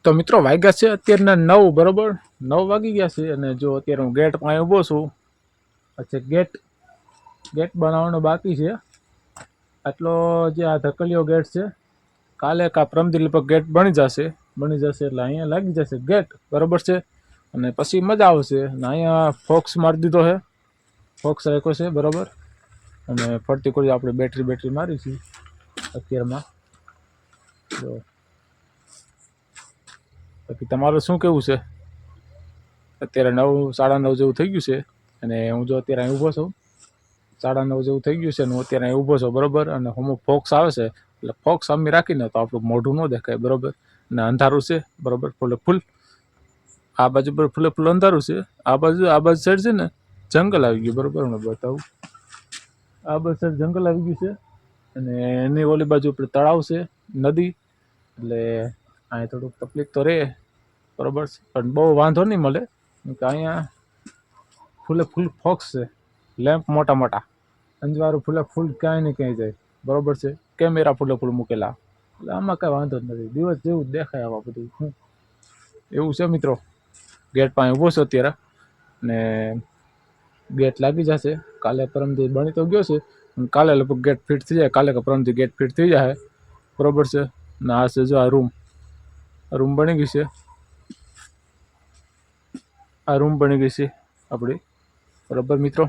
તો મિત્રો વાગ્યા છે અત્યારના 9 બરોબર 9 વાગી ગયા છે અને જો અત્યારે હું ગેટ પાસે ઊભો છું. અચ્છા ગેટ બનાવવાનો બાકી છે. આટલો જે આ ધકલીયો ગેટ છે કાલે કા પ્રમદી લગભગ ગેટ બની જશે એટલે અહીંયા લાગી જશે ગેટ બરોબર છે. અને પછી મજા આવશે અને અહીંયા ફોક્સ મારી દીધો છે, ફોક્સ રાખ્યો છે બરોબર. અને ફરતી કરી આપણે બેટરી મારી છે અત્યારમાં. તો બાકી તમારું શું કેવું છે? અત્યારે 9 9:30 જેવું થઈ ગયું છે અને હું જો અત્યારે અહીં ઊભો છું. 9:30 જેવું થઈ ગયું છે ને હું અત્યારે અહીં ઊભો છું બરોબર. અને હું ફોક્સ આવે છે એટલે ફોક્સ સામે રાખીને તો આપણું મોઢું ન દેખાય બરોબર. અને અંધારું છે બરોબર, ફૂલ આ બાજુ પર ફૂલ અંધારું છે. આ બાજુ સાઈડ છે ને જંગલ આવી ગયું બરોબર. હું બતાવું, આ બાજુ સાઈડ જંગલ આવી ગયું છે અને એની ઓલી બાજુ પર તળાવ છે, નદી. એટલે અહીંયા થોડુંક તકલીફ તો રહે બરોબર છે, પણ બહુ વાંધો નહીં મળે કે અહીંયા ફૂલ ફોક્સ છે, લેમ્પ મોટા અંજવાળું ફૂલ ક્યાંય ને ક્યાંય જાય બરોબર છે. કેમેરા ફૂલ મૂકેલા એટલે આમાં કાંઈ વાંધો જ નથી, દિવસ જેવું જ દેખાય આવા બધું. એવું છે મિત્રો. ગેટ પાસે ઊભો છે અત્યારે ને ગેટ લાગી જશે. કાલે પરમથી બની તો ગયો છે, કાલે લગભગ ગેટ ફિટ થઈ જાય, કાલે કે પરમથી ગેટ ફિટ થઈ જાય બરોબર છે. ને આ છે જો આ રૂમ બની ગઈ છે, આ રૂમ બની ગઈ છે આપણી બરોબર મિત્રો.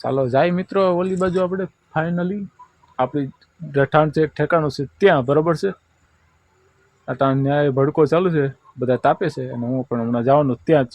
ચાલો જાય મિત્રો ઓલી બાજુ આપણે ફાઇનલી આપણી રહેઠાણ છે, ઠેકાણું છે ત્યાં બરોબર છે. અટાણ ન્યાય ભડકો ચાલુ છે, બધા તાપે છે અને હું પણ હમણાં જવાનું ત્યાં જ